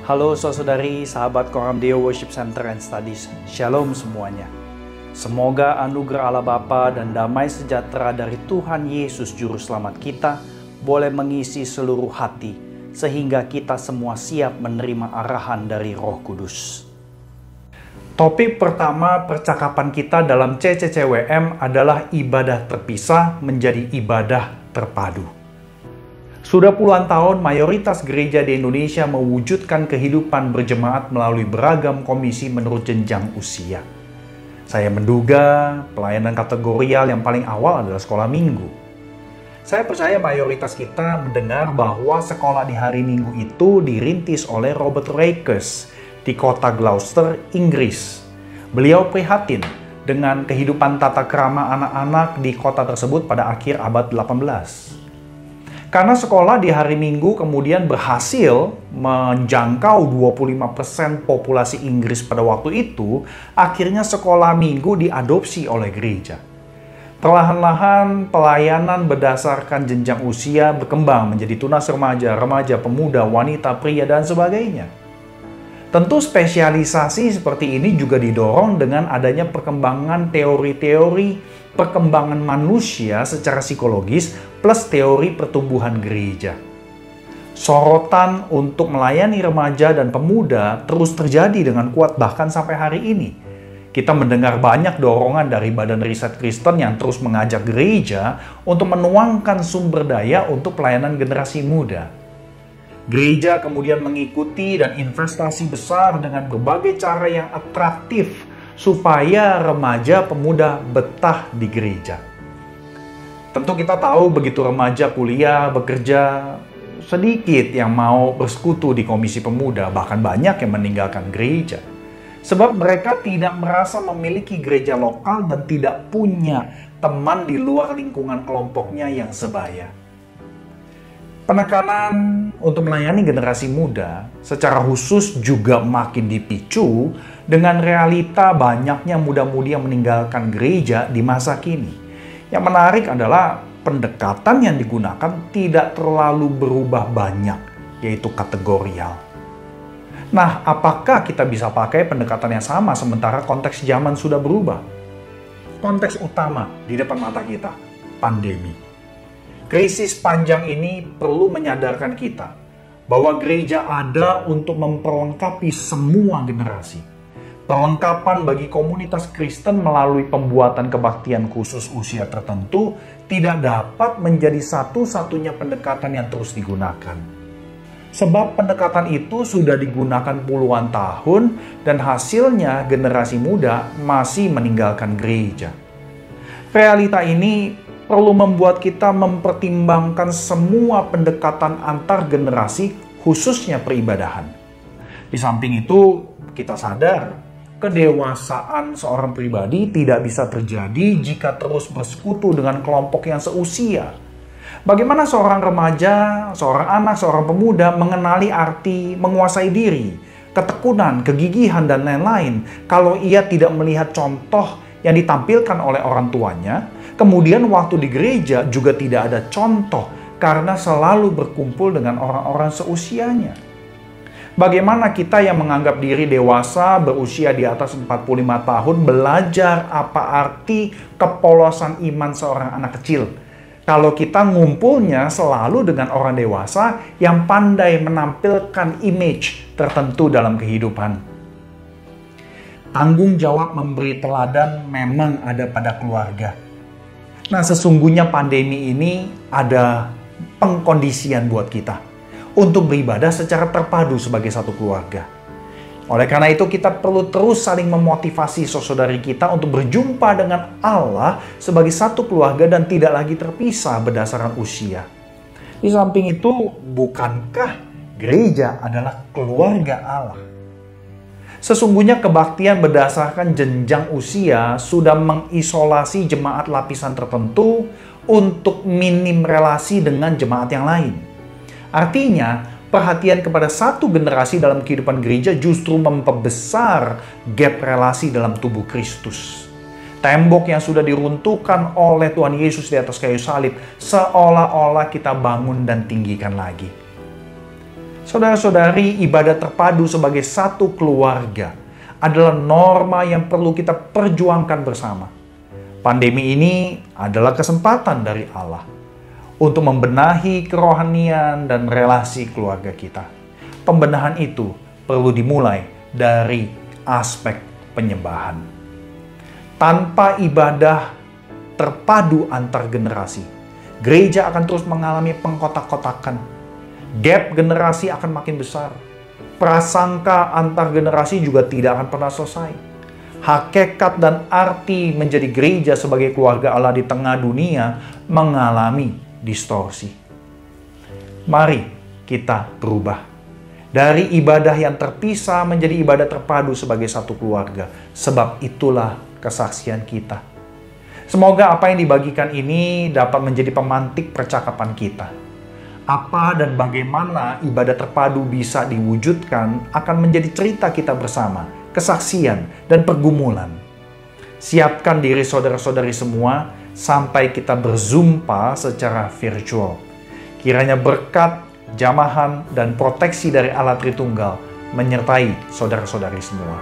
Halo saudari, sahabat Koram Deo Worship Center and Studies. Shalom semuanya. Semoga anugerah Allah Bapa dan damai sejahtera dari Tuhan Yesus Juru Selamat kita boleh mengisi seluruh hati, sehingga kita semua siap menerima arahan dari Roh Kudus. Topik pertama percakapan kita dalam CCCWM adalah ibadah terpisah menjadi ibadah terpadu. Sudah puluhan tahun mayoritas gereja di Indonesia mewujudkan kehidupan berjemaat melalui beragam komisi menurut jenjang usia. Saya menduga pelayanan kategorial yang paling awal adalah sekolah minggu. Saya percaya mayoritas kita mendengar bahwa sekolah di hari Minggu itu dirintis oleh Robert Rakers di kota Gloucester, Inggris. Beliau prihatin dengan kehidupan tata krama anak-anak di kota tersebut pada akhir abad 18. Karena sekolah di hari Minggu kemudian berhasil menjangkau 25% populasi Inggris pada waktu itu, akhirnya sekolah minggu diadopsi oleh gereja. Perlahan-lahan pelayanan berdasarkan jenjang usia berkembang menjadi tunas remaja, remaja, pemuda, wanita, pria, dan sebagainya. Tentu spesialisasi seperti ini juga didorong dengan adanya perkembangan teori-teori perkembangan manusia secara psikologis plus teori pertumbuhan gereja. Sorotan untuk melayani remaja dan pemuda terus terjadi dengan kuat bahkan sampai hari ini. Kita mendengar banyak dorongan dari Badan Riset Kristen yang terus mengajak gereja untuk menuangkan sumber daya untuk pelayanan generasi muda. Gereja kemudian mengikuti dan investasi besar dengan berbagai cara yang atraktif supaya remaja pemuda betah di gereja. Tentu kita tahu begitu remaja kuliah, bekerja, sedikit yang mau bersekutu di komisi pemuda, bahkan banyak yang meninggalkan gereja. Sebab mereka tidak merasa memiliki gereja lokal dan tidak punya teman di luar lingkungan kelompoknya yang sebaya. Penekanan untuk melayani generasi muda secara khusus juga makin dipicu dengan realita banyaknya muda-mudi yang meninggalkan gereja di masa kini. Yang menarik adalah pendekatan yang digunakan tidak terlalu berubah banyak, yaitu kategorial. Nah, apakah kita bisa pakai pendekatan yang sama sementara konteks zaman sudah berubah? Konteks utama di depan mata kita, pandemi. Krisis panjang ini perlu menyadarkan kita bahwa gereja ada untuk memperlengkapi semua generasi. Perlengkapan bagi komunitas Kristen melalui pembuatan kebaktian khusus usia tertentu tidak dapat menjadi satu-satunya pendekatan yang terus digunakan. Sebab pendekatan itu sudah digunakan puluhan tahun dan hasilnya generasi muda masih meninggalkan gereja. Realita ini perlu membuat kita mempertimbangkan semua pendekatan antar generasi, khususnya peribadahan. Di samping itu, kita sadar kedewasaan seorang pribadi tidak bisa terjadi jika terus bersekutu dengan kelompok yang seusia. Bagaimana seorang remaja, seorang anak, seorang pemuda mengenali arti menguasai diri, ketekunan, kegigihan, dan lain-lain kalau ia tidak melihat contoh yang ditampilkan oleh orang tuanya? Kemudian waktu di gereja juga tidak ada contoh karena selalu berkumpul dengan orang-orang seusianya. Bagaimana kita yang menganggap diri dewasa berusia di atas 45 tahun belajar apa arti kepolosan iman seorang anak kecil? Kalau kita ngumpulnya selalu dengan orang dewasa yang pandai menampilkan image tertentu dalam kehidupan. Tanggung jawab memberi teladan memang ada pada keluarga. Nah, sesungguhnya pandemi ini ada pengkondisian buat kita untuk beribadah secara terpadu sebagai satu keluarga. Oleh karena itu, kita perlu terus saling memotivasi saudari kita untuk berjumpa dengan Allah sebagai satu keluarga dan tidak lagi terpisah berdasarkan usia. Di samping itu, bukankah gereja adalah keluarga Allah? Sesungguhnya kebaktian berdasarkan jenjang usia sudah mengisolasi jemaat lapisan tertentu untuk minim relasi dengan jemaat yang lain. Artinya, perhatian kepada satu generasi dalam kehidupan gereja justru memperbesar gap relasi dalam tubuh Kristus. Tembok yang sudah diruntuhkan oleh Tuhan Yesus di atas kayu salib seolah-olah kita bangun dan tinggikan lagi. Saudara-saudari, ibadah terpadu sebagai satu keluarga adalah norma yang perlu kita perjuangkan bersama. Pandemi ini adalah kesempatan dari Allah untuk membenahi kerohanian dan relasi keluarga kita. Pembenahan itu perlu dimulai dari aspek penyembahan. Tanpa ibadah terpadu antar generasi, gereja akan terus mengalami pengkotak-kotakan. Gap generasi akan makin besar. Prasangka antar generasi juga tidak akan pernah selesai. Hakikat dan arti menjadi gereja sebagai keluarga Allah di tengah dunia mengalami distorsi. Mari kita berubah dari ibadah yang terpisah menjadi ibadah terpadu sebagai satu keluarga. Sebab itulah kesaksian kita. Semoga apa yang dibagikan ini dapat menjadi pemantik percakapan kita. Apa dan bagaimana ibadah terpadu bisa diwujudkan akan menjadi cerita kita bersama, kesaksian dan pergumulan. Siapkan diri saudara-saudari semua sampai kita berzumpa secara virtual. Kiranya berkat, jamahan, dan proteksi dari Allah Tritunggal menyertai saudara-saudari semua.